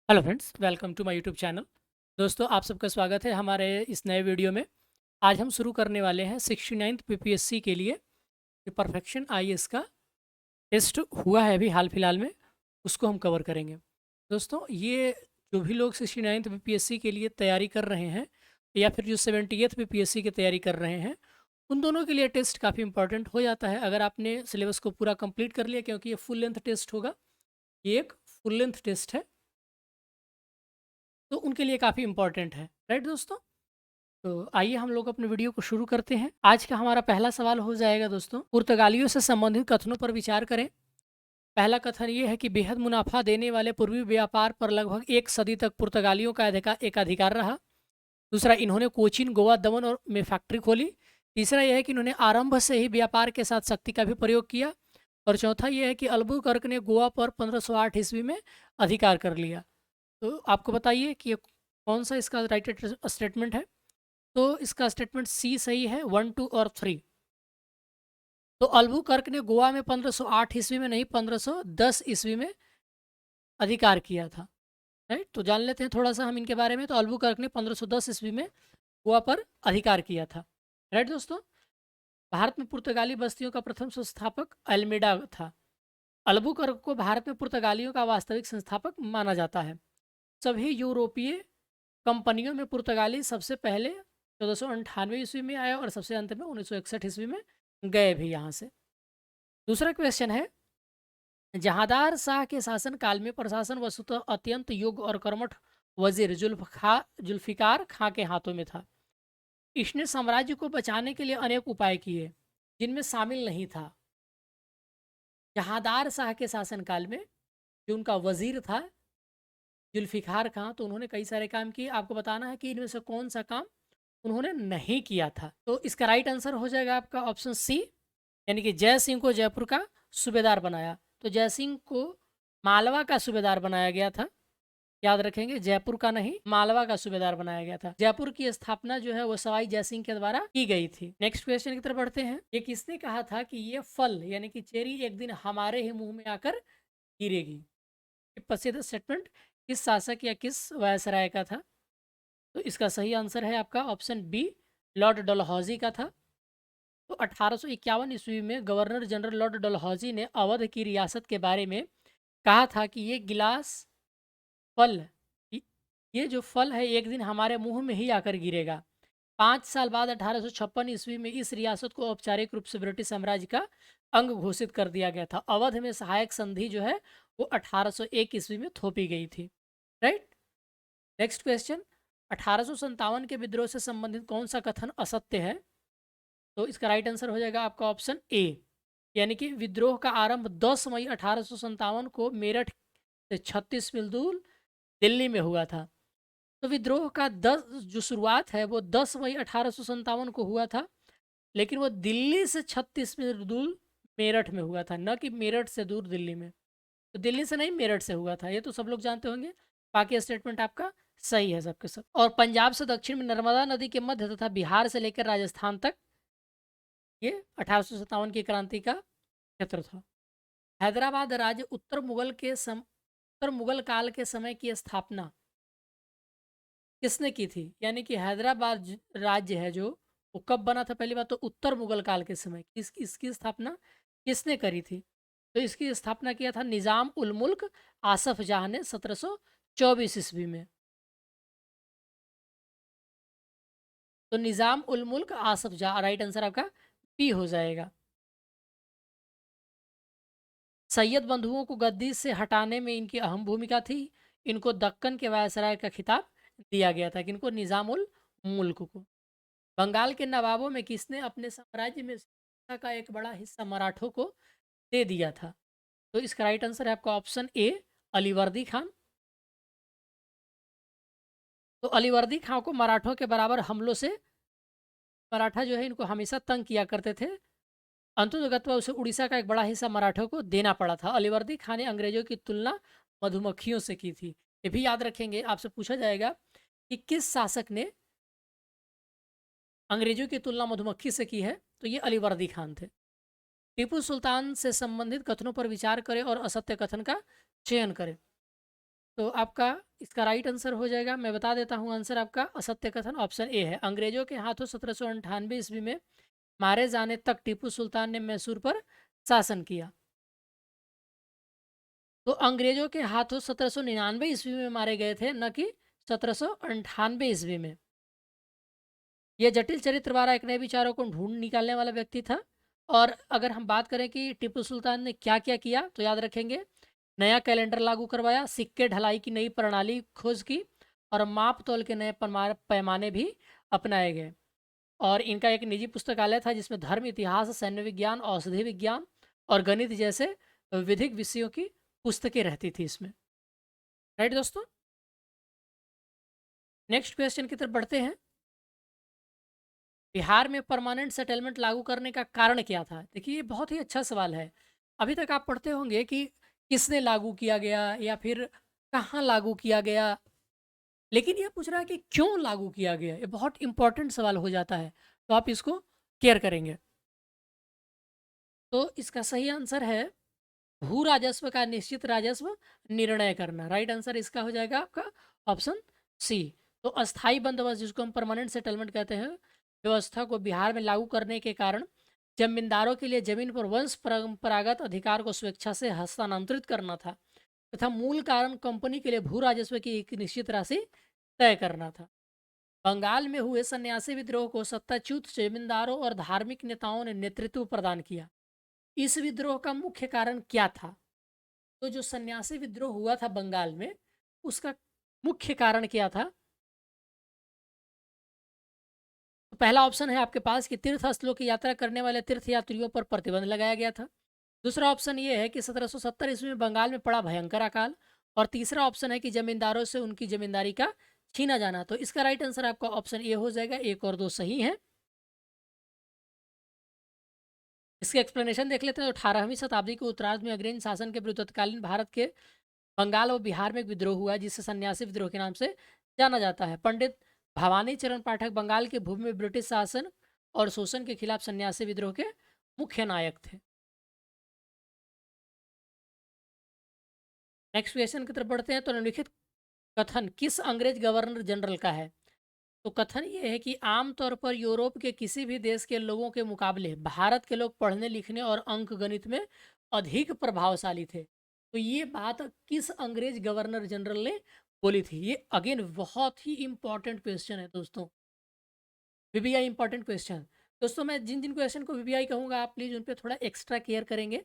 Hello friends, welcome to my YouTube channel. दोस्तों, आप सबका स्वागत है हमारे इस नए वीडियो में। आज हम शुरू करने वाले हैं 69th पीपीएससी के लिए जो परफेक्शन आईएएस का टेस्ट हुआ है अभी हाल फिलहाल में, उसको हम कवर करेंगे। दोस्तों, ये जो भी लोग 69th पीपीएससी के लिए तैयारी कर रहे हैं या फिर जो 70th पीपीएससी की तैयारी कर रहे हैं, उन दोनों के लिए टेस्ट काफ़ी इंपॉर्टेंट हो जाता है अगर आपने सिलेबस को पूरा कंप्लीट कर लिया, क्योंकि ये फुल लेंथ टेस्ट होगा। ये एक फुल लेंथ टेस्ट है, तो उनके लिए काफ़ी इंपॉर्टेंट है। राइट दोस्तों? तो आइए हम लोग अपने वीडियो को शुरू करते हैं। आज का हमारा पहला सवाल हो जाएगा दोस्तों, पुर्तगालियों से संबंधित कथनों पर विचार करें। पहला कथन ये है कि बेहद मुनाफा देने वाले पूर्वी व्यापार पर लगभग एक सदी तक पुर्तगालियों का एकाधिकार रहा। दूसरा, इन्होंने कोचीन, गोवा, दमन और में फैक्ट्री खोली। तीसरा यह है कि इन्होंने आरंभ से ही व्यापार के साथ शक्ति का भी प्रयोग किया। और चौथा यह है कि अल्बुकर्क ने गोवा पर 1508 ईस्वी में अधिकार कर लिया। तो आपको बताइए कि ये कौन सा इसका राइट स्टेटमेंट है। तो इसका स्टेटमेंट सी सही है, 1, 2 और 3। तो अल्बुकर्क ने गोवा में 1508 ईस्वी में नहीं, 1510 ईस्वी में अधिकार किया था। राइट, तो जान लेते हैं थोड़ा सा हम इनके बारे में। तो अल्बुकर्क ने 1510 ईस्वी में गोवा पर अधिकार किया था। राइट दोस्तों, भारत में पुर्तगाली बस्तियों का प्रथम संस्थापक अल्मेडा था। अल्बुकर्क को भारत में पुर्तगालियों का वास्तविक संस्थापक माना जाता है। सभी यूरोपीय कंपनियों में पुर्तगाली सबसे पहले 1498 ईस्वी में आया और सबसे अंत में 1961 ईस्वी में गए भी यहाँ से। दूसरा क्वेश्चन है, जहांदार शाह के शासन काल में प्रशासन वस्तुतः अत्यंत योग्य और कर्मठ वजीर जुल्फिकार खां के हाथों में था। इसने साम्राज्य को बचाने के लिए अनेक उपाय किए, जिनमें शामिल नहीं था। जहांदार शाह के शासन काल में जो उनका वजीर था जुल्फिकार खां, तो उन्होंने कई सारे काम किए। आपको बताना है कि इनमें से कौन सा काम उन्होंने नहीं किया था। तो इसका राइट आंसर हो जाएगा आपका ऑप्शन सी, यानी कि जय सिंह को जयपुर का सूबेदार बनाया। तो जय सिंह को मालवा का सूबेदार बनाया गया था। याद रखेंगे, जयपुर का नहीं, मालवा का सूबेदार बनाया गया था। जयपुर की स्थापना जो है वो सवाई जय सिंह के द्वारा की गई थी। नेक्स्ट क्वेश्चन की तरफ बढ़ते हैं। ये किसने कहा था कि ये फल यानी कि चेरी एक दिन हमारे ही मुंह में आकर गिरेगी? ये प्रसिद्ध स्टेटमेंट किस शासक या किस वायसराय का था? तो इसका सही आंसर है आपका ऑप्शन बी, लॉर्ड डलहौजी का था। तो 1851 ईस्वी में गवर्नर जनरल लॉर्ड डलहौजी ने अवध की रियासत के बारे में कहा था कि ये गिलास फल य- ये जो फल है एक दिन हमारे मुंह में ही आकर गिरेगा। 5 साल बाद 1856 ईस्वी में इस रियासत को औपचारिक रूप से ब्रिटिश साम्राज्य का अंग घोषित कर दिया गया था। अवध में सहायक संधि जो है वो 1801 ईस्वी में थोपी गई थी। राइट, नेक्स्ट क्वेश्चन, 1857 के विद्रोह से संबंधित कौन सा कथन असत्य है? तो इसका राइट आंसर हो जाएगा आपका ऑप्शन ए, यानी कि विद्रोह का आरंभ 10 मई 1857 को मेरठ से 36 मील दूर दिल्ली में हुआ था। तो विद्रोह का 10 जो शुरुआत है वो 10 मई 1857 को हुआ था, लेकिन वो दिल्ली से 36 मील दूर मेरठ में हुआ था, न कि मेरठ से दूर दिल्ली में। तो दिल्ली से नहीं, मेरठ से हुआ था, ये तो सब लोग जानते होंगे। बाकी स्टेटमेंट आपका सही है सबके सब। और पंजाब से दक्षिण में नर्मदा नदी के मध्य तथा बिहार से लेकर राजस्थान तक ये 1857 की क्रांति का क्षेत्र था। हैदराबाद राज्य उत्तर मुगल काल के समय की स्थापना किसने की थी? यानी कि हैदराबाद राज्य है जो, वो कब बना था? पहली बात तो उत्तर मुगल काल के समय इसकी स्थापना किसने करी थी? तो इसकी स्थापना किया था निज़ाम उल मुल्क आसफ जाह ने 1724 ईस्वी में। तो निज़ाम उल मुल्क आसफ जाह राइट आंसर आपका बी हो जाएगा। सैयद बंधुओं को गद्दी से हटाने में इनकी अहम भूमिका थी। इनको दक्कन के वायसराय का खिताब दिया गया था। किनको? निज़ाम उल मुल्क को। बंगाल के नवाबों में किसने अपने साम्राज्य में शिक्षा का एक बड़ा हिस्सा मराठों को दे दिया था? तो इसका राइट आंसर है आपका ऑप्शन ए, अलीवर्दी खान। तो अलीवर्दी खां को मराठों के बराबर हमलों से मराठा जो है इनको हमेशा तंग किया करते थे। अंततोगत्वा उसे उड़ीसा का एक बड़ा हिस्सा मराठों को देना पड़ा था। अलीवर्दी खान ने अंग्रेजों की तुलना मधुमक्खियों से की थी। ये भी याद रखेंगे, आपसे पूछा जाएगा कि किस शासक ने अंग्रेजों की तुलना मधुमक्खी से की है? तो ये अलीवर्दी खान थे। टीपू सुल्तान से संबंधित कथनों पर विचार करें और असत्य कथन का चयन करें। तो आपका इसका राइट आंसर हो जाएगा, मैं बता देता हूँ आंसर आपका, असत्य कथन ऑप्शन ए है। अंग्रेजों के हाथों 1798 ईस्वी में मारे जाने तक टीपू सुल्तान ने मैसूर पर शासन किया। तो अंग्रेजों के हाथों 1799 ईस्वी में मारे गए थे, न कि 1798 ईस्वी में। यह जटिल चरित्र वाला एक नए विचारों को ढूंढ निकालने वाला व्यक्ति था। और अगर हम बात करें कि टीपू सुल्तान ने क्या क्या किया, तो याद रखेंगे, नया कैलेंडर लागू करवाया, सिक्के ढलाई की नई प्रणाली खोज की, और माप तोल के नए पैमाने भी अपनाए गए। और इनका एक निजी पुस्तकालय था जिसमें धर्म, इतिहास, सैन्य विज्ञान, औषधि विज्ञान और गणित जैसे विधिक विषयों की पुस्तकें रहती थी इसमें। राइट दोस्तों, नेक्स्ट क्वेश्चन की तरफ बढ़ते हैं। बिहार में परमानेंट सेटलमेंट लागू करने का कारण क्या था? देखिए, ये बहुत ही अच्छा सवाल है। अभी तक आप पढ़ते होंगे कि किसने लागू किया गया या फिर कहाँ लागू किया गया, लेकिन ये पूछ रहा है कि क्यों लागू किया गया। ये बहुत इंपॉर्टेंट सवाल हो जाता है, तो आप इसको केयर करेंगे। तो इसका सही आंसर है भू राजस्व का निश्चित राजस्व निर्णय करना। राइट आंसर इसका हो जाएगा आपका ऑप्शन सी। तो अस्थाई बंदोबस्त, जिसको हम परमानेंट सेटलमेंट कहते हैं, व्यवस्था को बिहार में लागू करने के कारण जमींदारों के लिए जमीन पर वंश परंपरागत अधिकार को स्वेच्छा से हस्तांतरित करना था, तथा मूल कारण कंपनी के लिए भू राजस्व की एक निश्चित राशि तय करना था। बंगाल में हुए सन्यासी विद्रोह को सत्ताच्युत जमींदारों और धार्मिक नेताओं ने नेतृत्व प्रदान किया। इस विद्रोह का मुख्य कारण क्या था? तो जो सन्यासी विद्रोह हुआ था बंगाल में, उसका मुख्य कारण क्या था? तो पहला ऑप्शन है आपके पास कि तीर्थ स्थलों की यात्रा करने वाले तीर्थयात्रियों पर प्रतिबंध लगाया गया था। दूसरा ऑप्शन ये है कि 1770 ईस्वी में बंगाल में पड़ा भयंकर अकाल। और तीसरा ऑप्शन है कि जमींदारों से उनकी जमींदारी का छीना जाना। तो इसका राइट आंसर आपका ऑप्शन ए हो जाएगा। एक और दो सही है। इसके एक्सप्लेनेशन देख लेते हैं। तो 18वीं शताब्दी के उत्तरार्ध में अग्रणी शासन के विरुद्ध तत्कालीन भारत के बंगाल और बिहार में एक विद्रोह हुआ, जिसे सन्यासी विद्रोह के नाम से जाना जाता है। पंडित भवानी चरण पाठक बंगाल की भूमि में ब्रिटिश शासन और शोषण के खिलाफ सन्यासी विद्रोह के मुख्य नायक थे। नेक्स्ट क्वेश्चन की तरफ बढ़ते हैं। तो निम्नलिखित कथन किस अंग्रेज गवर्नर जनरल का है? तो कथन ये है कि आमतौर पर यूरोप के किसी भी देश के लोगों के मुकाबले भारत के लोग पढ़ने लिखने और अंक गणित में अधिक प्रभावशाली थे। तो ये बात किस अंग्रेज गवर्नर जनरल ने बोली थी? ये अगेन बहुत ही इंपॉर्टेंट क्वेश्चन है दोस्तों, वीबीआई इंपॉर्टेंट क्वेश्चन। दोस्तों, मैं जिन जिन क्वेश्चन को वीबीआई कहूंगा, आप प्लीज उन पे थोड़ा एक्स्ट्रा केयर करेंगे।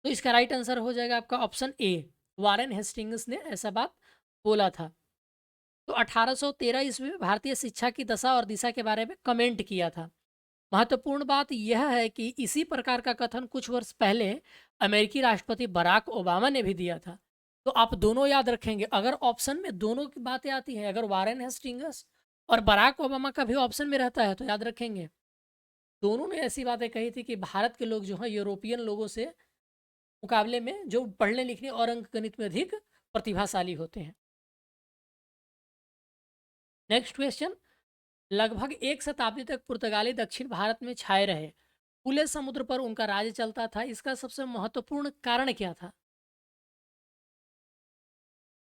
तो इसका राइट आंसर हो जाएगा आपका ऑप्शन ए, वारेन हेस्टिंग्स ने ऐसा बात बोला था। तो 1813 ईस्वी में भारतीय शिक्षा की दशा और दिशा के बारे में कमेंट किया था। महत्वपूर्ण बात यह है कि इसी प्रकार का कथन कुछ वर्ष पहले अमेरिकी राष्ट्रपति बराक ओबामा ने भी दिया था। तो आप दोनों याद रखेंगे, अगर ऑप्शन में दोनों की बातें आती हैं, अगर वारेन हेस्टिंग्स और बराक ओबामा का भी ऑप्शन में रहता है, तो याद रखेंगे दोनों ने ऐसी बातें कही थी कि भारत के लोग जो है यूरोपियन लोगों से मुकाबले में जो पढ़ने लिखने और अंक गणित में अधिक प्रतिभाशाली होते हैं। नेक्स्ट क्वेश्चन, लगभग एक शताब्दी तक पुर्तगाली दक्षिण भारत में छाए रहे, खुले समुद्र पर उनका राज चलता था। इसका सबसे महत्वपूर्ण कारण क्या था?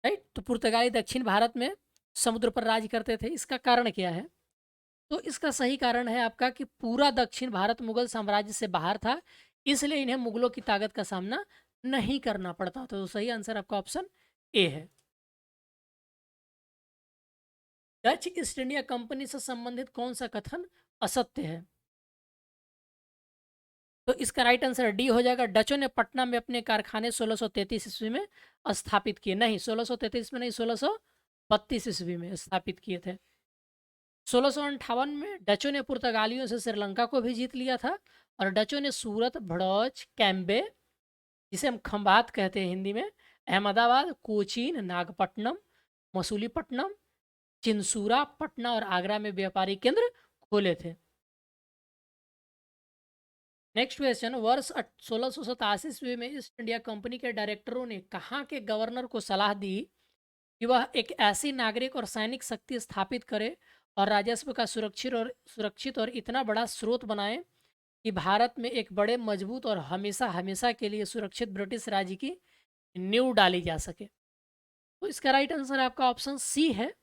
राइट, तो पुर्तगाली दक्षिण भारत में समुद्र पर राज करते थे, इसका कारण क्या है? तो इसका सही कारण है आपका कि पूरा दक्षिण भारत मुगल साम्राज्य से बाहर था, इसलिए इन्हें मुगलों की ताकत का सामना नहीं करना पड़ता। तो सही आंसर आपका ऑप्शन ए है। डच ईस्ट इंडिया कंपनी से संबंधित कौन सा कथन असत्य है? तो इसका राइट आंसर डी हो जाएगा। डचों ने पटना में अपने कारखाने 1633 ईस्वी में स्थापित किए। नहीं, 1633 में नहीं, 1632 ईस्वी में स्थापित किए थे। 1658 में डचों ने पुर्तगालियों से श्रीलंका को भी जीत लिया था। और डचों ने सूरत, भड़ौच, कैम्बे, जिसे हम खंबात कहते हैं हिंदी में, अहमदाबाद, कोचीन, नागपट्टनम, मसूलीपट्टनम, चिंसूरा, पटना और आगरा में व्यापारिक केंद्र खोले थे। नेक्स्ट क्वेश्चन, वर्ष 1687 ईस्वी में ईस्ट इंडिया कंपनी के डायरेक्टरों ने कहाँ के गवर्नर को सलाह दी कि वह एक ऐसी नागरिक और सैनिक शक्ति स्थापित करे और राजस्व का सुरक्षित और इतना बड़ा स्रोत बनाए कि भारत में एक बड़े, मजबूत और हमेशा हमेशा के लिए सुरक्षित ब्रिटिश राज्य की नींव डाली जा सके। तो इसका राइट आंसर आपका ऑप्शन सी है,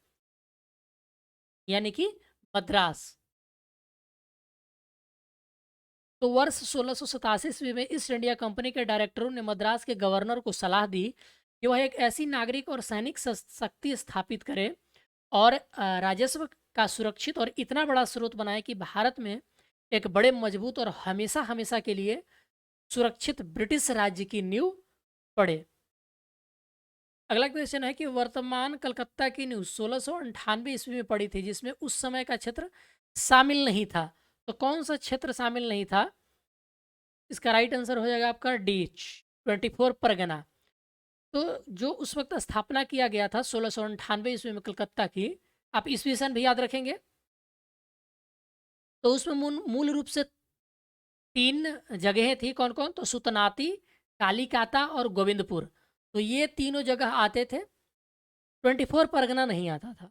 यानी कि मद्रास। तो वर्ष 1687 ईस्वी में ईस्ट इंडिया कंपनी के डायरेक्टरों ने मद्रास के गवर्नर को सलाह दी कि वह एक ऐसी नागरिक और सैनिक शक्ति स्थापित करे और राजस्व का सुरक्षित और इतना बड़ा स्रोत बनाए कि भारत में एक बड़े मजबूत और हमेशा हमेशा के लिए सुरक्षित ब्रिटिश राज्य की नींव पड़े। अगला क्वेश्चन है कि वर्तमान कलकत्ता की नींव 1698 ईस्वी में पड़ी थी, जिसमें उस समय का क्षेत्र शामिल नहीं था। तो कौन सा क्षेत्र शामिल नहीं था? इसका राइट आंसर हो जाएगा आपका डी, 24 परगना। तो जो उस वक्त स्थापना किया गया था 1698 ईस्वी में कलकत्ता की, आप ईस्वी सन भी याद रखेंगे, तो उसमें मूल रूप से 3 जगहें थी। कौन कौन? तो सुतनाती, कालीकाता और गोविंदपुर। तो ये तीनों जगह आते थे, 24 परगना नहीं आता था।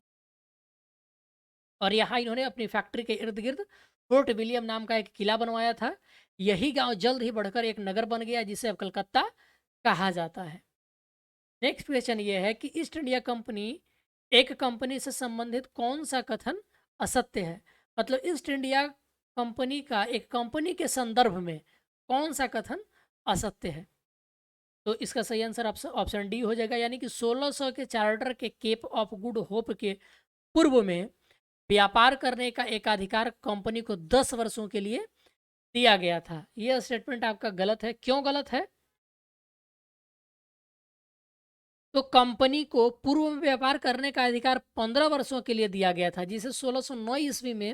और यहाँ इन्होंने अपनी फैक्ट्री के इर्द गिर्द फोर्ट विलियम नाम का एक किला बनवाया था। यही गांव जल्द ही बढ़कर एक नगर बन गया, जिसे अब कलकत्ता कहा जाता है। नेक्स्ट क्वेश्चन ये है कि ईस्ट इंडिया कंपनी एक कंपनी से संबंधित कौन सा कथन असत्य है? मतलब ईस्ट इंडिया कंपनी का एक कंपनी के संदर्भ में कौन सा कथन असत्य है? तो इसका सही आंसर ऑप्शन डी हो जाएगा, यानी कि 1600 के चार्टर के केप ऑफ गुड होप के पूर्व में व्यापार करने का एकाधिकार कंपनी को 10 वर्षों के लिए दिया गया था। यह स्टेटमेंट आपका गलत है। क्यों गलत है? तो कंपनी को पूर्व में व्यापार करने का अधिकार 15 वर्षों के लिए दिया गया था, जिसे 1609 ईस्वी में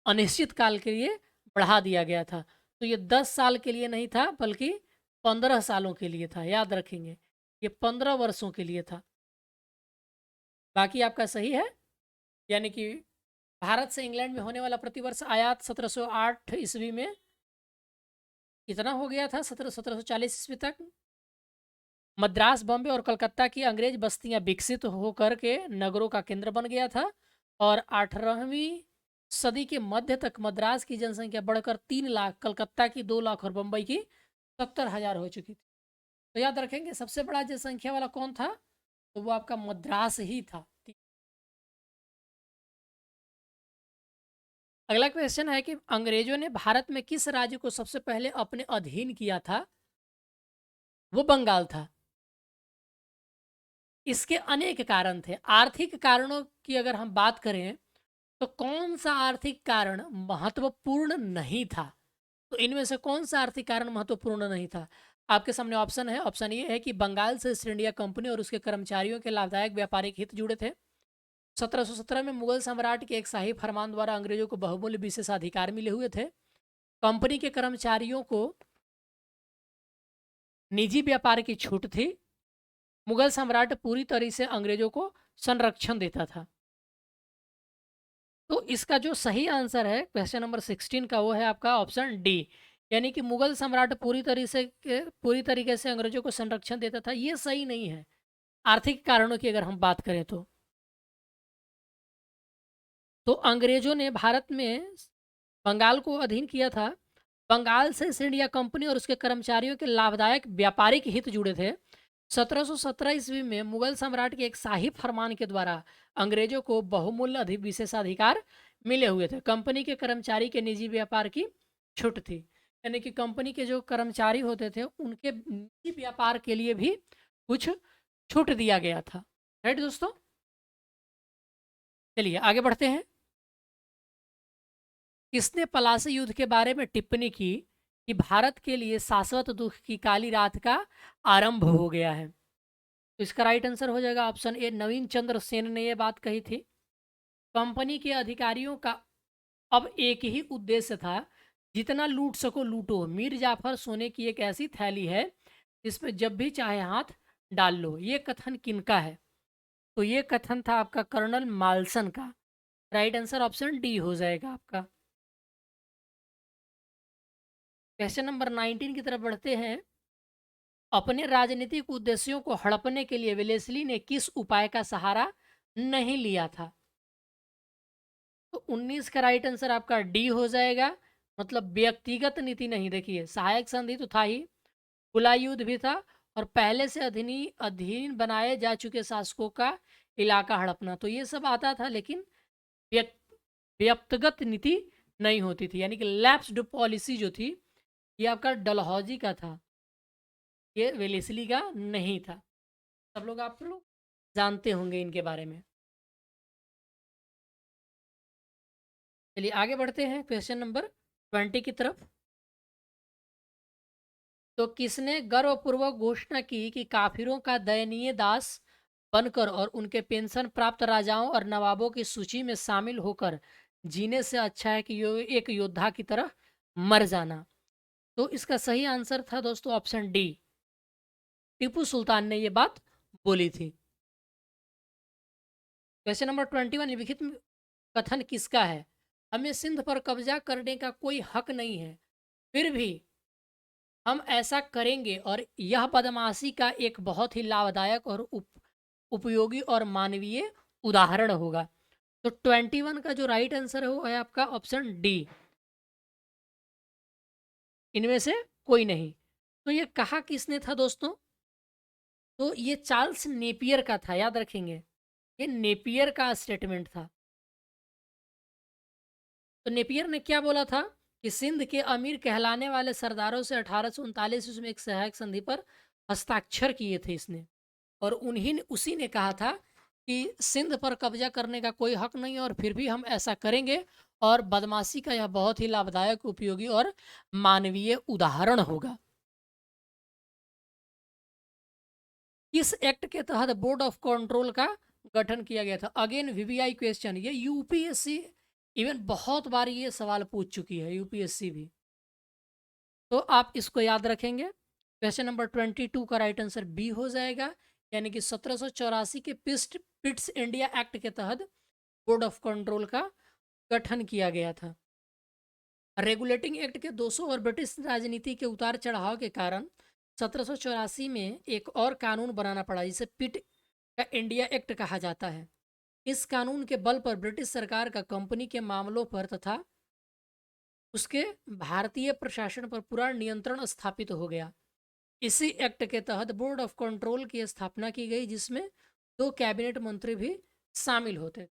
अनिश्चित काल के लिए बढ़ा दिया गया था। तो ये 10 साल के लिए नहीं था, बल्कि 15 सालों के लिए था। याद रखेंगे, ये 15 वर्षों के लिए था। बाकी आपका सही है, यानी कि भारत से इंग्लैंड में होने वाला प्रतिवर्ष आयात 1708 ईस्वी में कितना हो गया था? 1740 ईस्वी तक मद्रास, बॉम्बे और कलकत्ता की अंग्रेज बस्तियां विकसित होकर के नगरों का केंद्र बन गया था। और 18वीं सदी के मध्य तक मद्रास की जनसंख्या बढ़कर 3 लाख, कलकत्ता की 2 लाख और बम्बई की 70,000 हो चुकी थी। तो याद रखेंगे, सबसे बड़ा जनसंख्या वाला कौन था? तो वो आपका मद्रास ही था। अगला क्वेश्चन है कि अंग्रेजों ने भारत में किस राज्य को सबसे पहले अपने अधीन किया था? वो बंगाल था। इसके अनेक कारण थे। आर्थिक कारणों की अगर हम बात करें, तो कौन सा आर्थिक कारण महत्वपूर्ण नहीं था? तो इनमें से कौन सा आर्थिक कारण महत्वपूर्ण नहीं था? आपके सामने ऑप्शन है। ऑप्शन ये है कि बंगाल से ईस्ट इंडिया कंपनी और उसके कर्मचारियों के लाभदायक व्यापारिक हित जुड़े थे। 1717 में मुगल सम्राट के एक शाही फरमान द्वारा अंग्रेजों को बहुमूल्य विशेषाधिकार मिले हुए थे। कंपनी के कर्मचारियों को निजी व्यापार की छूट थी। मुगल सम्राट पूरी तरह से अंग्रेजों को संरक्षण देता था। तो इसका जो सही आंसर है क्वेश्चन नंबर 16 का, वो है आपका ऑप्शन डी, यानी कि मुगल सम्राट पूरी तरीके से अंग्रेजों को संरक्षण देता था। ये सही नहीं है आर्थिक कारणों की अगर हम बात करें तो अंग्रेजों ने भारत में बंगाल को अधीन किया था। बंगाल से ईस्ट इंडिया कंपनी और उसके कर्मचारियों के लाभदायक व्यापारिक हित जुड़े थे। 1717 ईस्वी में मुगल सम्राट के एक शाही फरमान के द्वारा अंग्रेजों को बहुमूल्य विशेषाधिकार मिले हुए थे। कंपनी के कर्मचारी के निजी व्यापार की छूट थी, यानी कि कंपनी के जो कर्मचारी होते थे उनके निजी व्यापार के लिए भी कुछ छूट दिया गया था। राइट दोस्तों, चलिए आगे बढ़ते हैं। किसने पलासी युद्ध के बारे में टिप्पणी की कि भारत के लिए शाश्वत दुख की काली रात का आरंभ हो गया है? तो इसका राइट आंसर हो जाएगा ऑप्शन ए, नवीन चंद्र सेन ने यह बात कही थी। कंपनी के अधिकारियों का अब एक ही उद्देश्य था, जितना लूट सको लूटो। मीर जाफर सोने की एक ऐसी थैली है जिसमें जब भी चाहे हाथ डाल लो। ये कथन किनका है? तो ये कथन था आपका कर्नल माल्सन का। राइट आंसर ऑप्शन डी हो जाएगा आपका। क्वेश्चन नंबर 19 की तरफ बढ़ते हैं। अपने राजनीतिक उद्देश्यों को हड़पने के लिए वेलेस्ली ने किस उपाय का सहारा नहीं लिया था? तो 19 का राइट आंसर आपका डी हो जाएगा, मतलब व्यक्तिगत नीति नहीं। देखिए, सहायक संधि तो था ही, खुला युद्ध भी था और पहले से अधीन बनाए जा चुके शासकों का इलाका हड़पना। तो ये सब आता था, लेकिन व्यक्- व्यक्तिगत नीति नहीं होती थी, यानी कि लैप्स्ड पॉलिसी जो थी ये आपका डलहौजी का था, ये वेलेस्ली का नहीं था। सब लोग आप लोग जानते होंगे इनके बारे में। चलिए आगे बढ़ते हैं क्वेश्चन नंबर 20 की तरफ। तो किसने गर्वपूर्वक घोषणा की कि काफिरों का दयनीय दास बनकर और उनके पेंशन प्राप्त राजाओं और नवाबों की सूची में शामिल होकर जीने से अच्छा है कि एक योद्धा की तरह मर जाना? तो इसका सही आंसर था दोस्तों ऑप्शन डी, टीपू सुल्तान ने ये बात बोली थी। क्वेश्चन नंबर 21, निम्नलिखित कथन किसका है? हमें सिंध पर कब्जा करने का कोई हक नहीं है, फिर भी हम ऐसा करेंगे और यह बदमाशी का एक बहुत ही लाभदायक और उपयोगी और मानवीय उदाहरण होगा। तो 21 का जो राइट आंसर है वो है आपका ऑप्शन डी, इनमें से कोई नहीं। तो ये कहा किसने था दोस्तों? तो ये चार्ल्स नेपियर का था, याद रखेंगे, ये नेपियर का स्टेटमेंट था। तो नेपियर ने क्या बोला था कि सिंध के अमीर कहलाने वाले सरदारों से 1839 ईस्वी में एक सहायक संधि पर हस्ताक्षर किए थे इसने, और उन्हीं ने उसी ने कहा था कि सिंध पर कब्जा करने का कोई हक नहीं है और फिर भी हम ऐसा करेंगे और बदमाशी का यह बहुत ही लाभदायक, उपयोगी और मानवीय उदाहरण होगा। किस एक्ट के तहत बोर्ड ऑफ कंट्रोल का गठन किया गया था? अगेन वीवीआई क्वेश्चन, ये यूपीएससी इवन बहुत बार ये सवाल पूछ चुकी है, यूपीएससी भी। तो आप इसको याद रखेंगे। क्वेश्चन नंबर 22 का राइट आंसर बी हो जाएगा, यानी कि 1784 के पिट्स इंडिया एक्ट के तहत बोर्ड ऑफ कंट्रोल का गठन किया गया था। रेगुलेटिंग एक्ट के 200 और ब्रिटिश राजनीति के उतार चढ़ाव के कारण 1784 में एक और कानून बनाना पड़ा, जिसे पिट का इंडिया एक्ट कहा जाता है। इस कानून के बल पर ब्रिटिश सरकार का कंपनी के मामलों पर तथा उसके भारतीय प्रशासन पर पूरा नियंत्रण स्थापित हो गया। इसी एक्ट के तहत बोर्ड ऑफ कंट्रोल की स्थापना की गई, जिसमें 2 कैबिनेट मंत्री भी शामिल होते।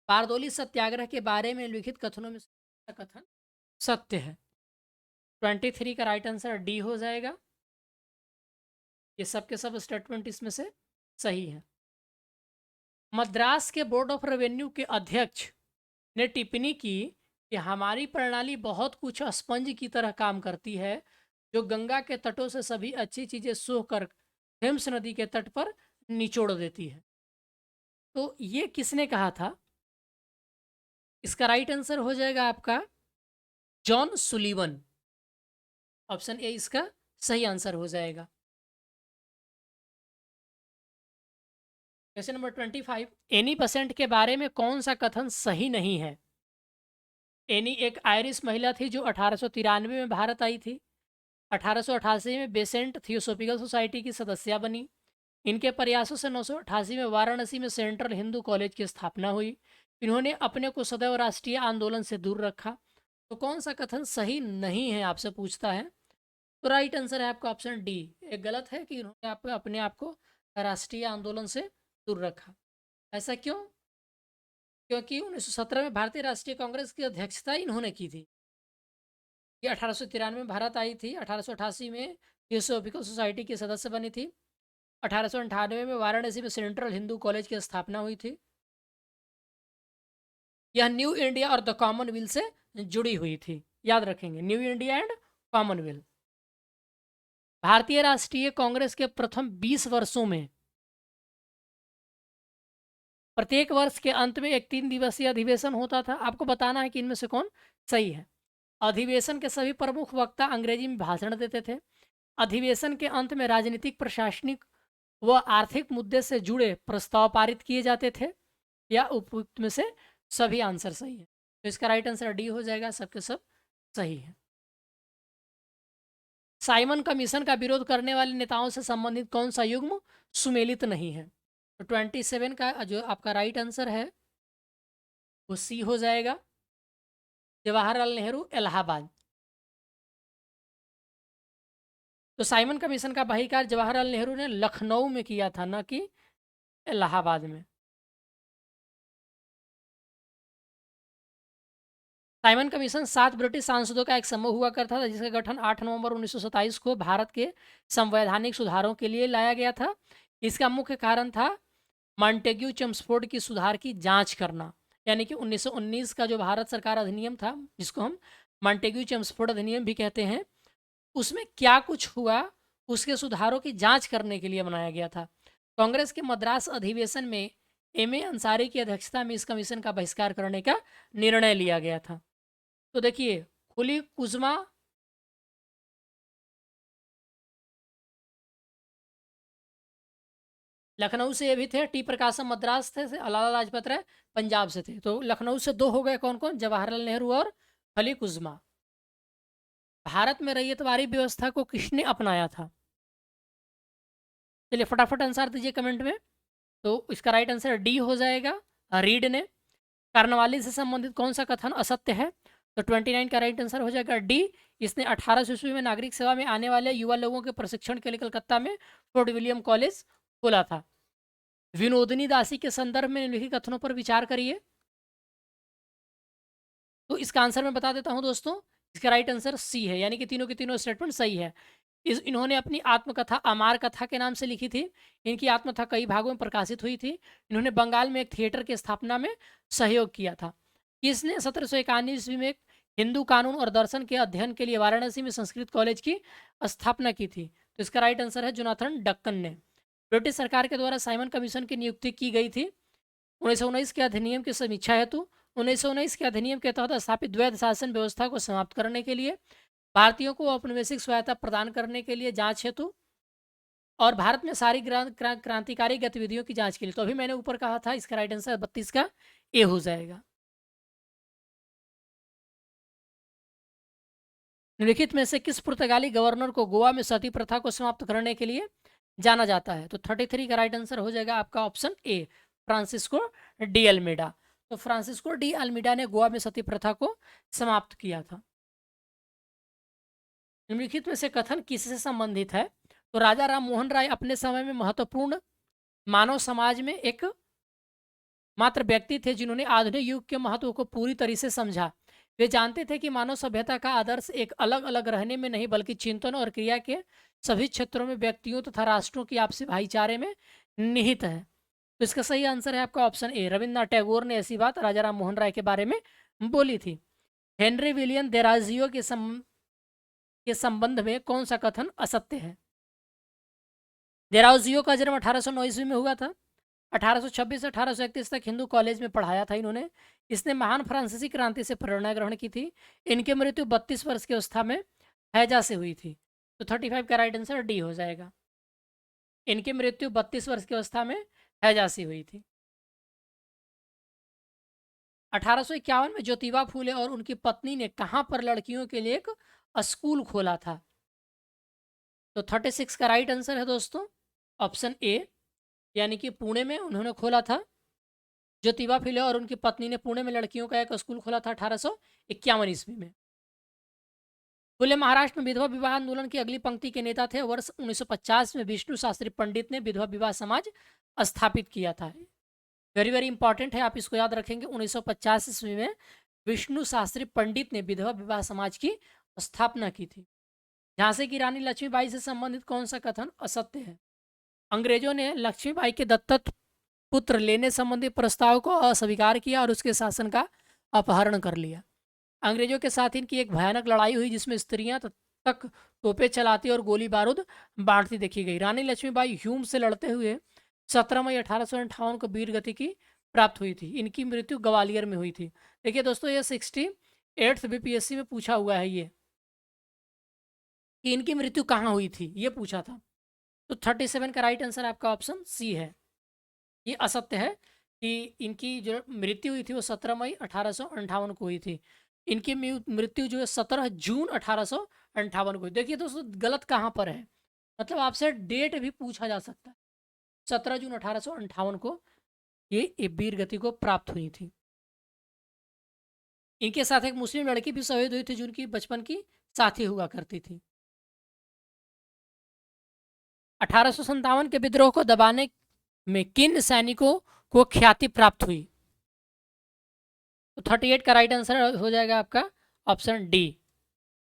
बारदोली सत्याग्रह के बारे में लिखित कथनों में कथन सत्य है? 23 का राइट आंसर डी हो जाएगा। ये सब के सब स्टेटमेंट इसमें से सही है। मद्रास के बोर्ड ऑफ रेवेन्यू के अध्यक्ष ने टिप्पणी की कि हमारी प्रणाली बहुत कुछ स्पंज की तरह काम करती है, जो गंगा के तटों से सभी अच्छी चीजें सोखकर थेम्स नदी के तट पर निचोड़ देती है। तो ये किसने कहा था? इसका राइट आंसर हो जाएगा आपका जॉन सुलीवन, ऑप्शन ए इसका सही आंसर हो जाएगा। क्वेश्चन नंबर 25, एनी बेसेंट के बारे में कौन सा कथन सही नहीं है? एनी एक आयरिश महिला थी जो 1893 में भारत आई थी। 1888 में बेसेंट थियोसॉफिकल सोसाइटी की सदस्य बनी। इनके प्रयासों से 988 में वाराणसी में सेंट्रल हिंदू कॉलेज की स्थापना हुई। इन्होंने अपने को सदैव राष्ट्रीय आंदोलन से दूर रखा। तो कौन सा कथन सही नहीं है आपसे पूछता है? तो राइट आंसर है आपका ऑप्शन डी, एक गलत है कि इन्होंने अपने आप को राष्ट्रीय आंदोलन से दूर रखा। ऐसा क्यों? क्योंकि 1917 में भारतीय राष्ट्रीय कांग्रेस की अध्यक्षता इन्होंने की थी। ये 1893 में भारत आई थी, 1888 में थियोसॉफिकल सोसाइटी की सदस्य बनी थी, 1898 में वाराणसी में सेंट्रल हिंदू कॉलेज की स्थापना हुई थी। यह न्यू इंडिया और द कॉमनवेल्थ से जुड़ी हुई थी, याद रखेंगे, न्यू इंडिया एंड कॉमनवेल्थ। भारतीय राष्ट्रीय कांग्रेस के प्रथम 20 वर्षों में प्रत्येक वर्ष के अंत में एक 3 दिवसीय अधिवेशन होता था। आपको बताना है कि इनमें से कौन सही है। अधिवेशन के सभी प्रमुख वक्ता अंग्रेजी में भाषण देते थे। अधिवेशन के अंत में राजनीतिक, प्रशासनिक व आर्थिक मुद्दे से जुड़े प्रस्ताव पारित किए जाते थे। या उपयुक्त में से सभी आंसर सही है, तो इसका राइट आंसर डी हो जाएगा, सबके सब सही है। साइमन कमीशन का विरोध करने वाले नेताओं से संबंधित कौन सा युग्म सुमेलित नहीं है? तो 27 का जो आपका राइट आंसर है वो सी हो जाएगा, जवाहरलाल नेहरू इलाहाबाद। तो साइमन कमीशन का बहिष्कार जवाहरलाल नेहरू ने लखनऊ में किया था, न कि इलाहाबाद में। साइमन कमीशन 7 ब्रिटिश सांसदों का एक समूह हुआ करता था, जिसका गठन 8 नवंबर 1927 को भारत के संवैधानिक सुधारों के लिए लाया गया था। इसका मुख्य कारण था मॉन्टेग्यू चेम्सफोर्ड की सुधार की जांच करना, यानी कि 1919 का जो भारत सरकार अधिनियम था, जिसको हम मॉन्टेग्यू चेम्सफोर्ड अधिनियम भी कहते हैं, उसमें क्या कुछ हुआ उसके सुधारों की जांच करने के लिए बनाया गया था। कांग्रेस के मद्रास अधिवेशन में एम ए अंसारी की अध्यक्षता में इस कमीशन का बहिष्कार करने का निर्णय लिया गया था। तो देखिए, खुली कुजमा लखनऊ से ये भी थे, टी प्रकाशम मद्रास थे, लाला लाजपत राय पंजाब से थे। तो लखनऊ से 2 हो गए, कौन कौन? जवाहरलाल नेहरू और खली कुजमा। भारत में रैयतवाड़ी व्यवस्था को किसने अपनाया था? चलिए फटाफट आंसर दीजिए कमेंट में। तो इसका राइट आंसर डी हो जाएगा, रीड ने। कार्नवाली से संबंधित कौन सा कथन असत्य है? तो 29 का राइट आंसर हो जाएगा डी। इसने 1800 ईस्वी में नागरिक सेवा में आने वाले युवा लोगों के प्रशिक्षण के लिए कलकत्ता में फोर्ट विलियम कॉलेज खोला था। विनोदिनी दासी के संदर्भ में निम्नलिखित कथनों पर विचार करिए। तो इसका आंसर मैं बता देता हूं दोस्तों, इसका राइट आंसर सी है, यानी कि तीनों के तीनों स्टेटमेंट सही है। इन्होंने अपनी आत्मकथा अमार कथा के नाम से लिखी थी। इनकी आत्मकथा कई भागों में प्रकाशित हुई थी। इन्होंने बंगाल में एक थिएटर की स्थापना में सहयोग किया था। इसने 1791 ईस्वी में हिंदू कानून और दर्शन के अध्ययन के लिए वाराणसी में संस्कृत कॉलेज की स्थापना की थी। तो इसका राइट आंसर है जोनाथन डक्कन ने। ब्रिटिश सरकार के द्वारा साइमन कमीशन की नियुक्ति की गई थी 1919 के अधिनियम की समीक्षा हेतु। 1919 के अधिनियम के तहत स्थापित द्वैध शासन व्यवस्था को समाप्त करने के लिए, भारतीयों को औपनिवेशिक स्वायत्ता प्रदान करने के लिए जांच हेतु, और भारत में सारी क्रांतिकारी गतिविधियों की जांच के लिए। तो अभी मैंने ऊपर कहा था, इसका राइट आंसर 32 का ए हो जाएगा। निम्नलिखित में से किस पुर्तगाली गवर्नर को गोवा में सती प्रथा को समाप्त करने के लिए जाना जाता है? तो 33 का राइट आंसर हो जाएगा आपका option A, Francisco de Almeida. तो फ्रांसिस्को डी अल्मीडा ने गोवा में सती प्रथा को समाप्त किया था। निम्नलिखित में से कथन किससे संबंधित है? तो राजा राम मोहन राय अपने समय में महत्वपूर्ण मानव समाज में एक मात्र व्यक्ति थे जिन्होंने आधुनिक युग के महत्व को पूरी तरह से समझा। वे जानते थे कि मानव सभ्यता का आदर्श एक अलग अलग रहने में नहीं, बल्कि चिंतन और क्रिया के सभी क्षेत्रों में व्यक्तियों तथा राष्ट्रों की आपसी भाईचारे में निहित है। तो इसका सही आंसर है आपका ऑप्शन ए। रविन्द्रनाथ टैगोर ने ऐसी बात राजा राम मोहन राय के बारे में बोली थी। हेनरी विलियम देराजियो के संबंध में कौन सा कथन असत्य है? देराजियो का जन्म 1809 ईस्वी में हुआ था। 1826 से 1831 तक हिंदू कॉलेज में पढ़ाया था इन्होंने। इसने महान फ्रांसीसी क्रांति से प्रेरणा ग्रहण की थी। इनकी मृत्यु 32 वर्ष की अवस्था में हैजा से हुई थी। तो 35 का राइट आंसर डी हो जाएगा। इनकी मृत्यु 32 वर्ष की अवस्था में हैजा से हुई थी। 1851 में ज्योतिबा फूले और उनकी पत्नी ने कहां पर लड़कियों के लिए एक स्कूल खोला था? तो 36 का राइट आंसर है दोस्तों ऑप्शन ए, यानी कि पुणे में उन्होंने खोला था। ज्योतिबा फुले और उनकी पत्नी ने पुणे में लड़कियों का एक स्कूल खोला था 1851 ईस्वी में। फुले महाराष्ट्र में विधवा विवाह आंदोलन की अगली पंक्ति के नेता थे। वर्ष 1950 में विष्णु शास्त्री पंडित ने विधवा विवाह समाज स्थापित किया था। वेरी वेरी इंपॉर्टेंट है, आप इसको याद रखेंगे। 1950 ईस्वी में विष्णु शास्त्री पंडित ने विधवा विवाह समाज की स्थापना की थी। झांसी की रानी लक्ष्मीबाई से संबंधित कौन सा कथन असत्य है? अंग्रेजों ने लक्ष्मीबाई के दत्तक पुत्र लेने संबंधी प्रस्ताव को अस्वीकार किया और उसके शासन का अपहरण कर लिया। अंग्रेजों के साथ इनकी एक भयानक लड़ाई हुई, जिसमें स्त्रियां तक तोपे चलाती और गोली बारूद बांटती देखी गई। रानी लक्ष्मीबाई ह्यूम से लड़ते हुए 17 मई 1858 को वीर गति की प्राप्त हुई थी। इनकी मृत्यु ग्वालियर में हुई थी। देखिए दोस्तों, ये 68th बीपीएससी में पूछा हुआ है ये, कि इनकी मृत्यु कहाँ हुई थी, ये पूछा था। तो 37 का राइट आंसर आपका ऑप्शन सी है। ये असत्य है कि इनकी जो मृत्यु हुई थी वो 17 मई 1858 को हुई थी। इनकी मृत्यु जो है 17 जून 1858 को हुई। देखिए दोस्तों, गलत कहाँ पर है, मतलब आपसे डेट भी पूछा जा सकता है। 17 जून 1858 को ये वीर गति को प्राप्त हुई थी। इनके साथ एक मुस्लिम लड़की भी शहीद हुई थी, जिनकी बचपन की साथी हुआ करती थी। 1857 के विद्रोह को दबाने में किन सैनिकों को ख्याति प्राप्त हुई? तो 38 का राइट आंसर हो जाएगा आपका ऑप्शन डी,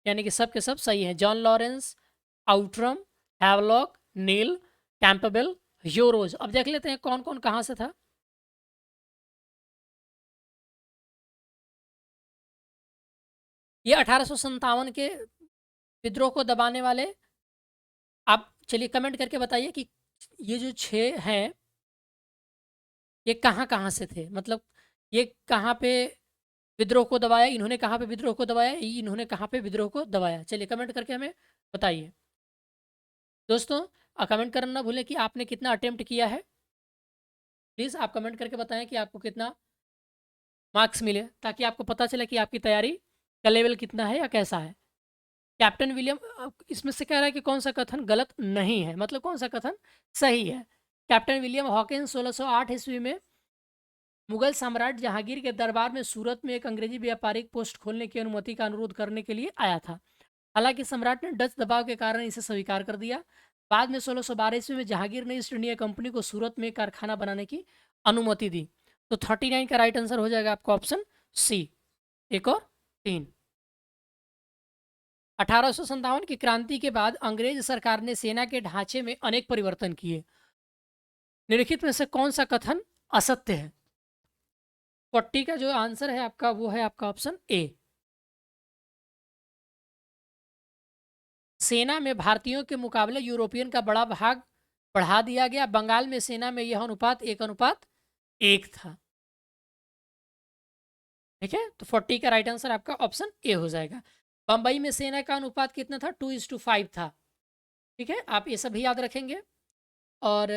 यानी कि सब के सब सही है। जॉन लॉरेंस, आउट्रम, हैवलॉक, नील, कैंपबेल, ह्यूरोज। अब देख लेते हैं कौन कौन कहाँ से था। ये 1857 के विद्रोह को दबाने वाले, आप चलिए कमेंट करके बताइए कि ये जो 6 हैं ये कहाँ कहाँ से थे, मतलब ये कहाँ पे विद्रोह को दबाया, इन्होंने कहाँ पे विद्रोह को दबाया, इन्होंने कहाँ पे विद्रोह को दबाया। चलिए कमेंट करके हमें बताइए दोस्तों। कमेंट करना ना भूलें कि आपने कितना अटेम्प्ट किया है। प्लीज़ आप कमेंट करके बताएं कि आपको कितना मार्क्स मिले, ताकि आपको पता चले कि आपकी तैयारी का लेवल कितना है या कैसा है। कैप्टन विलियम, इसमें से कह रहा है कि कौन सा कथन गलत नहीं है, मतलब कौन सा कथन सही है। कैप्टन विलियम हॉकिंस 1608 ईस्वी में मुगल सम्राट जहांगीर के दरबार में सूरत में एक अंग्रेजी व्यापारिक पोस्ट खोलने की अनुमति का अनुरोध करने के लिए आया था। हालांकि सम्राट ने डच दबाव के कारण इसे स्वीकार कर दिया। बाद में 1612 ईस्वी में जहांगीर ने ईस्ट इंडिया कंपनी को सूरत में एक कारखाना बनाने की अनुमति दी। तो 39 का राइट आंसर हो जाएगा आपका ऑप्शन सी, 1 और 3। 1857 की क्रांति के बाद अंग्रेज सरकार ने सेना के ढांचे में अनेक परिवर्तन किए। निम्नलिखित में से कौन सा कथन असत्य है? 40 का जो आंसर है आपका वो है आपका ऑप्शन ए। सेना में भारतीयों के मुकाबले यूरोपियन का बड़ा भाग बढ़ा दिया गया। बंगाल में सेना में यह अनुपात 1:1 था। ठीक है, तो 40 का राइट आंसर आपका ऑप्शन ए हो जाएगा। बंबई में सेना का अनुपात कितना था? 2:5 था। ठीक है, आप ये सब भी याद रखेंगे। और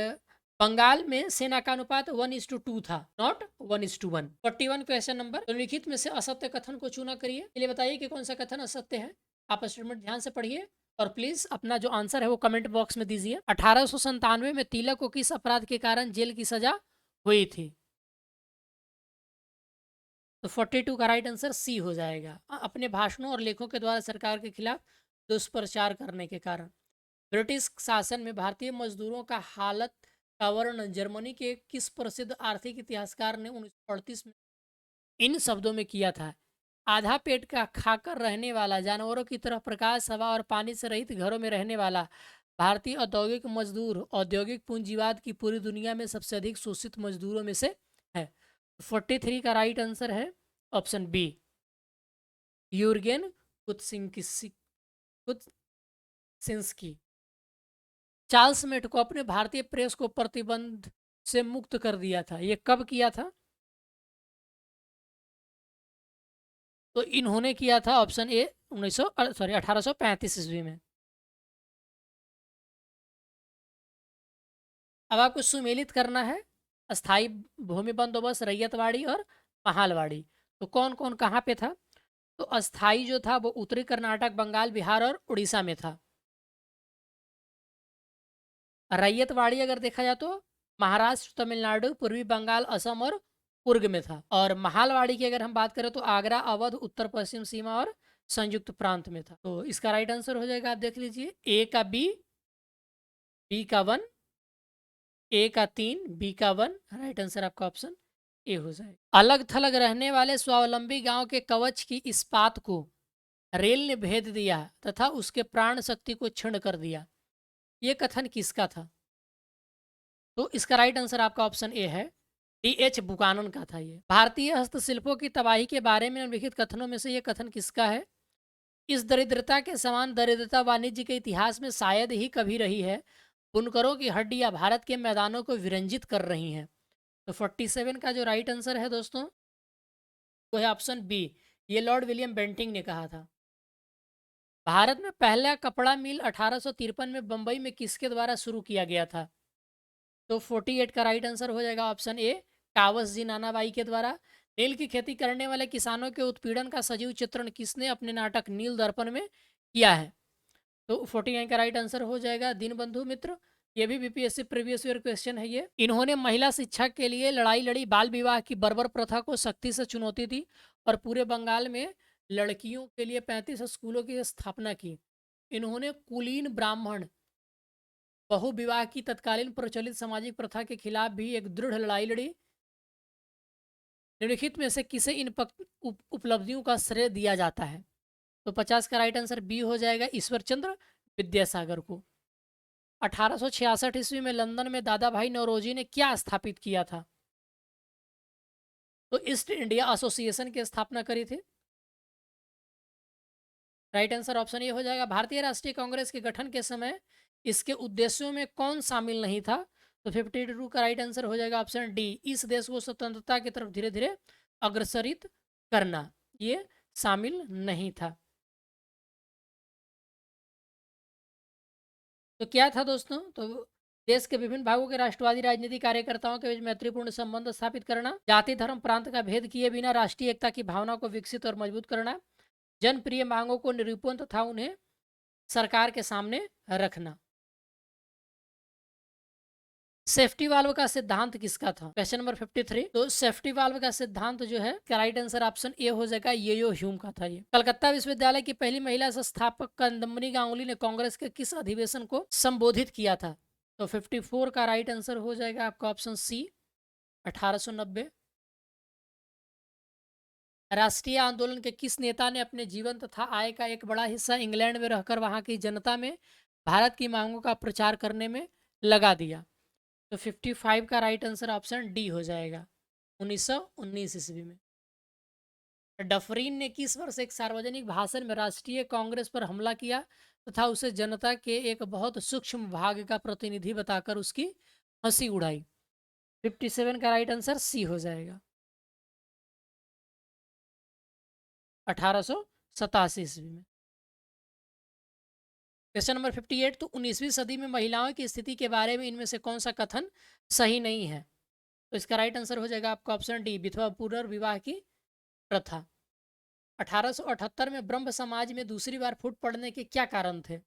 बंगाल में सेना का अनुपात 1:2 था, नॉट 1:1। 41 क्वेश्चन नंबर, तो लिखित में से असत्य कथन को चुना करिए। चलिए बताइए कि कौन सा कथन असत्य है। आप स्टेटमेंट ध्यान से पढ़िए और प्लीज अपना जो आंसर है वो कमेंट बॉक्स में दीजिए। 1897 में तिलक को किस अपराध के कारण जेल की सजा हुई थी? तो 42 का राइट आंसर सी हो जाएगा। अपने भाषणों और लेखों के द्वारा सरकार के खिलाफ दुष्प्रचार करने के कारण। ब्रिटिश शासन में भारतीय मजदूरों का हालत का वर्णन जर्मनी के किस प्रसिद्ध आर्थिक इतिहासकार ने 1938 में इन शब्दों में किया था? आधा पेट का खाकर रहने वाला, जानवरों की तरह प्रकाश, हवा और पानी से रहित घरों में रहने वाला भारतीय औद्योगिक मजदूर औद्योगिक पूंजीवाद की पूरी दुनिया में सबसे अधिक शोषित मजदूरों में से है। 43 का राइट आंसर है ऑप्शन बी, यूर्गेन कुत्सिंस्की। चार्ल्स मेट को अपने भारतीय प्रेस को प्रतिबंध से मुक्त कर दिया था, ये कब किया था? तो इन्होंने किया था ऑप्शन ए 1835 ईस्वी में। अब आपको सुमेलित करना है अस्थाई भूमि बंदोबस्त, रैयतवाड़ी और महालवाड़ी। तो कौन कौन कहाँ पे था? तो अस्थाई जो था वो उत्तरी कर्नाटक, बंगाल, बिहार और उड़ीसा में था। रैयतवाड़ी अगर देखा जाए तो महाराष्ट्र, तमिलनाडु, पूर्वी बंगाल, असम और कुर्ग में था। और महालवाड़ी की अगर हम बात करें तो आगरा, अवध, उत्तर पश्चिम सीमा और संयुक्त प्रांत में था। तो इसका राइट आंसर हो जाएगा, आप देख लीजिए, ए का बी, बी का 1, ए का 3, बी का 1। राइट आंसर आपका ऑप्शन ए हो जाएगा। अलग थलग रहने वाले स्वावलंबी गांव के कवच की इस्पात को रेल ने भेद दिया तथा उसके प्राण शक्ति को क्षीण कर दिया, ये कथन किसका था? तो इसका राइट आंसर आपका ऑप्शन ए है, डी.एच. बुकानन का था ये। भारतीय हस्तशिल्पों की तबाही के बारे में निम्नलिखित कथनों में से ये कथन किसका है? इस दरिद्रता के समान दरिद्रता वाणिज्य के इतिहास में शायद ही कभी रही है। बुनकरों की हड्डियां भारत के मैदानों को विरंजित कर रही हैं। तो 47 का जो राइट आंसर है दोस्तों वो है ऑप्शन बी, ये लॉर्ड विलियम बेंटिंग ने कहा था। भारत में पहला कपड़ा मिल 1853 में बंबई में किसके द्वारा शुरू किया गया था? तो 48 का राइट आंसर हो जाएगा ऑप्शन ए, कावस जी नानाबाई के द्वारा। नील की खेती करने वाले किसानों के उत्पीड़न का सजीव चित्रण किसने अपने नाटक नील दर्पण में किया है? तो 49 का राइट आंसर हो जाएगा दीनबंधु मित्र। ये भी बीपीएससी प्रीवियस ईयर क्वेश्चन है ये। इन्होंने महिला शिक्षा के लिए लड़ाई लड़ी, बाल विवाह की बर्बर प्रथा को सख्ती से चुनौती दी और पूरे बंगाल में लड़कियों के लिए 35 स्कूलों की स्थापना की। इन्होंने कुलीन ब्राह्मण बहु विवाह की तत्कालीन प्रचलित सामाजिक प्रथा के खिलाफ भी एक दृढ़ लड़ाई लड़ी। निम्नलिखित में से किसे इन उपलब्धियों का श्रेय दिया जाता है? तो 50 का राइट आंसर बी हो जाएगा, ईश्वर चंद्र विद्यासागर को। 1866 ईस्वी में लंदन में दादा भाई नौरोजी ने क्या स्थापित किया था? तो ईस्ट इंडिया एसोसिएशन की स्थापना करी थी। राइट आंसर ऑप्शन ए हो जाएगा। भारतीय राष्ट्रीय कांग्रेस के गठन के समय इसके उद्देश्यों में कौन शामिल नहीं था? तो 52 का राइट आंसर हो जाएगा ऑप्शन डी, इस देश को स्वतंत्रता की तरफ धीरे धीरे अग्रसरित करना, ये शामिल नहीं था। तो क्या था दोस्तों? तो देश के विभिन्न भागों के राष्ट्रवादी राजनीतिक कार्यकर्ताओं के बीच मैत्रीपूर्ण संबंध स्थापित करना, जाति धर्म प्रांत का भेद किए बिना राष्ट्रीय एकता की भावना को विकसित और मजबूत करना, जनप्रिय मांगों को निरूपण तथा उन्हें सरकार के सामने रखना। सेफ्टी वाल्व का सिद्धांत किसका था? Question number 53। तो सेफ्टी वाल्व का सिद्धांत जो है, राइट आंसर ऑप्शन ए हो जाएगा, येयो ह्यूम का था ये। कलकत्ता विश्वविद्यालय की पहली महिला संस्थापक कंदमनी गांगुली ने कांग्रेस के किस अधिवेशन को संबोधित किया था? तो 54 का राइट आंसर हो जाएगा आपका ऑप्शन सी, 1890। राष्ट्रीय आंदोलन के किस नेता ने अपने जीवन तथा आय का एक बड़ा हिस्सा इंग्लैंड में रहकर वहां की जनता में भारत की मांगों का प्रचार करने में लगा दिया? तो 55 का राइट आंसर ऑप्शन डी हो जाएगा, 1919 ईस्वी में। डफरीन ने किस वर्ष एक सार्वजनिक भाषण में राष्ट्रीय कांग्रेस पर हमला किया तथा उसे जनता के एक बहुत सूक्ष्म भाग का प्रतिनिधि बताकर उसकी हंसी उड़ाई? 57 का राइट आंसर सी हो जाएगा, 1887 ईस्वी में। Question number 58। तो 19वीं सदी में महिलाओं की स्थिति के बारे में इनमें से कौन सा कथन सही नहीं है? तो इसका राइट आंसर हो जाएगा आपका ऑप्शन डी, विधवा पुनर्विवाह की प्रथा। 1878 में ब्रह्म समाज में दूसरी बार फूट पड़ने के क्या कारण थे?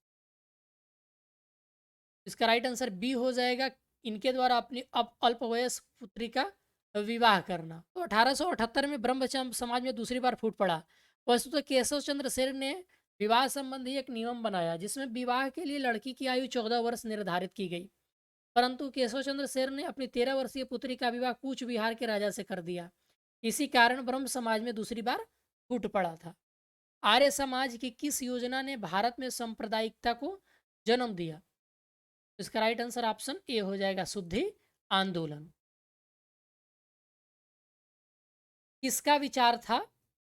इसका राइट आंसर बी हो जाएगा, इनके द्वारा अपनी अल्पवयस्क पुत्री का विवाह करना। तो 1878 में ब्रह्म समाज में दूसरी बार फूट पड़ा। वस्तुतः तो केशव चंद्र सेन ने विवाह संबंधी एक नियम बनाया जिसमें विवाह के लिए लड़की की आयु 14 वर्ष निर्धारित की गई, परंतु केशव चंद्र सेन ने अपनी 13 वर्षीय पुत्री का विवाह कूच बिहार के राजा से कर दिया। इसी कारण ब्रह्म समाज में दूसरी बार फूट पड़ा था। आर्य समाज की किस योजना ने भारत में सांप्रदायिकता को जन्म दिया? इसका राइट आंसर ऑप्शन ए हो जाएगा, शुद्धि आंदोलन। किसका विचार था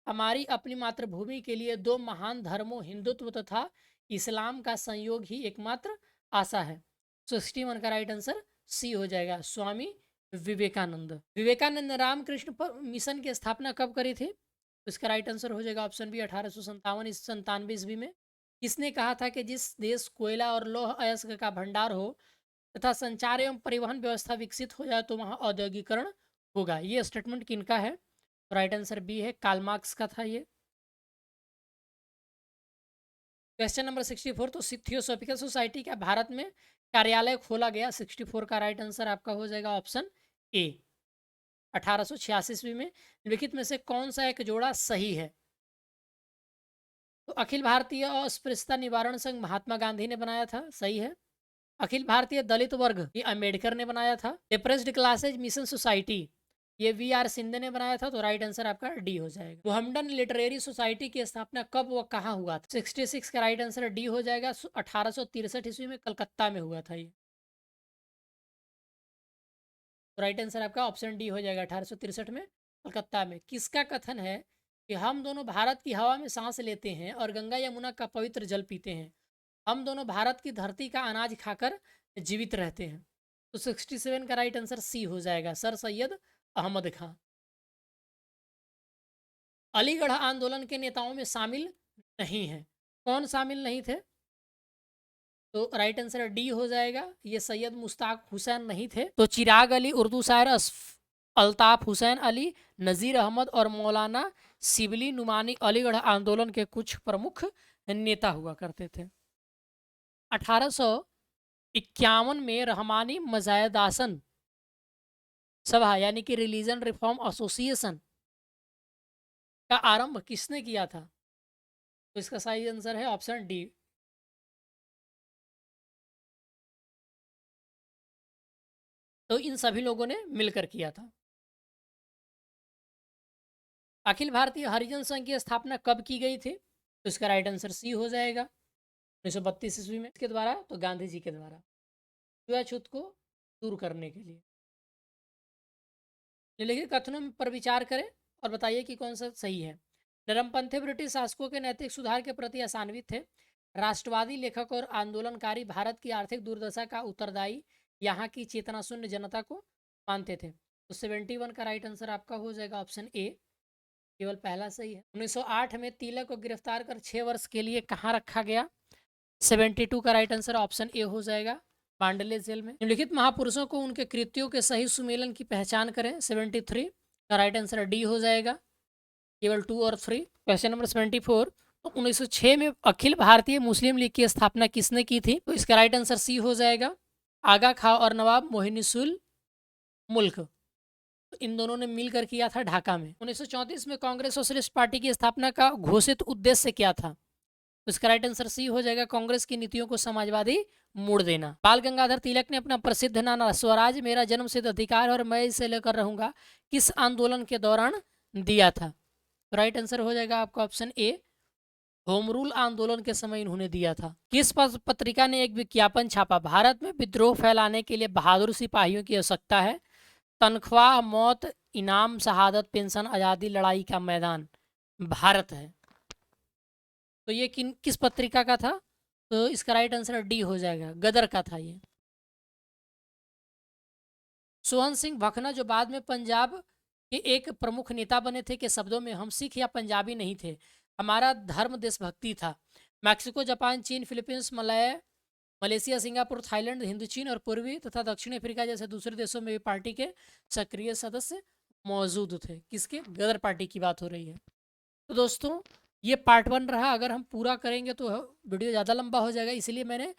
हमारी अपनी मातृभूमि के लिए दो महान धर्मों हिंदुत्व तथा इस्लाम का संयोग ही एकमात्र आशा है? 61 का राइट आंसर सी हो जाएगा, स्वामी विवेकानंद। विवेकानंद ने रामकृष्ण मिशन की स्थापना कब करी थी? इसका राइट आंसर हो जाएगा ऑप्शन बी, 1897 ईस्वी में। किसने कहा था कि जिस देश कोयला और लौह अयस्क का भंडार हो तथा संचार एवं परिवहन व्यवस्था विकसित हो जाए तो वहां औद्योगिकरण होगा? ये स्टेटमेंट किनका है? राइट आंसर बी है, कार्ल मार्क्स का था ये। Question number 64। तो थियोसॉफिकल सोसाइटी का भारत में कार्यालय खोला गया? 64 का राइट आंसर आपका हो जाएगा ऑप्शन ए, 1886 ईस्वी में। लिखित में से कौन सा एक जोड़ा सही है? तो अखिल भारतीय अस्पृश्यता निवारण संघ महात्मा गांधी ने बनाया था, सही है। अखिल भारतीय दलित वर्ग ये अम्बेडकर ने बनाया था। डिप्रेस्ड क्लासेज मिशन सोसाइटी ये वी.आर. सिंधे ने बनाया था, तो राइट आंसर आपका डी हो जाएगा। मोहम्मडन लिटरेरी सोसाइटी की स्थापना कब व कहाँ हुआ था? 66 का राइट आंसर डी हो जाएगा, 1863 ईस्वी में कलकत्ता में हुआ था ये। तो राइट आंसर आपका ऑप्शन डी हो जाएगा, 1863 में कलकत्ता में। किसका कथन है कि हम दोनों भारत की हवा में सांस लेते हैं और गंगा यमुना का पवित्र जल पीते हैं, हम दोनों भारत की धरती का अनाज खाकर जीवित रहते हैं? तो 67 का राइट आंसर सी हो जाएगा, सर सैयद अहमद खां। अलीगढ़ आंदोलन के नेताओं में शामिल नहीं है, कौन शामिल नहीं थे? तो राइट आंसर डी हो जाएगा, ये सैयद मुश्ताक हुसैन नहीं थे। तो चिराग अली, उर्दू शायर अल्ताफ हुसैन अली, नज़ीर अहमद और मौलाना शिबली नुमानी अलीगढ़ आंदोलन के कुछ प्रमुख नेता हुआ करते थे। 1851 में रहमानी मजायदासन सभा यानी कि रिलीजन रिफॉर्म एसोसिएशन का आरंभ किसने किया था? तो इसका सही आंसर है ऑप्शन डी, तो इन सभी लोगों ने मिलकर किया था। अखिल भारतीय हरिजन संघ की स्थापना कब की गई थी? तो इसका राइट आंसर सी हो जाएगा 1932 ईस्वी में। इसके द्वारा तो गांधी जी के द्वारा छुआछूत को दूर करने के लिए। निम्नलिखित कथनों पर विचार करें और बताइए कि कौन सा सही है। नरमपंथी ब्रिटिश शासकों के नैतिक सुधार के प्रति आशान्वित थे। राष्ट्रवादी लेखक और आंदोलनकारी भारत की आर्थिक दुर्दशा का उत्तरदायी यहाँ की चेतना शून्य जनता को मानते थे। तो 71 का राइट आंसर आपका हो जाएगा ऑप्शन ए, केवल पहला सही है। 1908 में तिलक को गिरफ्तार कर 6 वर्ष के लिए कहाँ रखा गया? 72 का राइट आंसर ऑप्शन ए हो जाएगा, मांडले जेल में। निम्नलिखित महापुरुषों को उनके कृत्यों के सही सुमेलन की पहचान करें। 73 का राइट आंसर डी हो जाएगा, केवल 2 और 3। क्वेश्चन नंबर 74, तो 1906 में अखिल भारतीय मुस्लिम लीग की स्थापना किसने की थी? तो इसका राइट आंसर सी हो जाएगा, आगा खां और नवाब मोहिनीसुल मुल्क। तो इन दोनों ने मिलकर किया था ढाका में। 1934 में कांग्रेस सोशलिस्ट पार्टी की स्थापना का घोषित उद्देश्य क्या था? तो इसका राइट आंसर सी हो जाएगा, कांग्रेस की नीतियों को समाजवादी मोड़ देना। बाल गंगाधर तिलक ने अपना प्रसिद्ध नारा स्वराज मेरा जन्मसिद्ध अधिकार और मैं इसे लेकर रहूंगा किस आंदोलन के दौरान दिया था? तो राइट आंसर हो जाएगा आपका ऑप्शन ए, होम रूल आंदोलन के समय इन्होंने दिया था। किस पत्रिका ने एक विज्ञापन छापा? भारत में विद्रोह फैलाने के लिए बहादुर सिपाहियों की आवश्यकता है, तनख्वाह, मौत, इनाम, शहादत, पेंशन, आज़ादी, लड़ाई का मैदान, भारत है। तो ये किस पत्रिका का था? तो इसका राइट आंसर डी हो जाएगा, गदर का था ये। सोहन सिंह भखना जो बाद में पंजाब के एक प्रमुख नेता बने थे, के शब्दों में हम सिख या पंजाबी नहीं थे, हमारा धर्म देशभक्ति था। मैक्सिको, जापान, चीन, फिलीपींस, मलेशिया, सिंगापुर, थाईलैंड, हिंदुचीन और पूर्वी तथा दक्षिणी अफ्रीका जैसे दूसरे देशों में भी पार्टी के सक्रिय सदस्य मौजूद थे। किसके? गदर पार्टी की बात हो रही है। तो दोस्तों ये पार्ट 1 रहा। अगर हम पूरा करेंगे तो वीडियो ज़्यादा लंबा हो जाएगा, इसलिए मैंने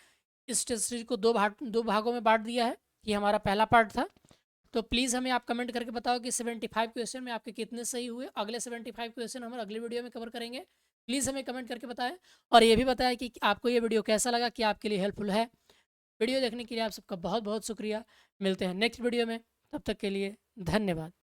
इस टेस्ट सीरीज को दो भागों में बांट दिया है। ये हमारा पहला पार्ट था। तो प्लीज़ हमें आप कमेंट करके बताओ कि 75 क्वेश्चन में आपके कितने सही हुए। अगले 75 क्वेश्चन हम अगले वीडियो में कवर करेंगे। प्लीज़ हमें कमेंट करके बताएं और ये भी बताएं कि आपको ये वीडियो कैसा लगा, कि आपके लिए हेल्पफुल है। वीडियो देखने के लिए आप सबका बहुत बहुत शुक्रिया। मिलते हैं नेक्स्ट वीडियो में, तब तक के लिए धन्यवाद।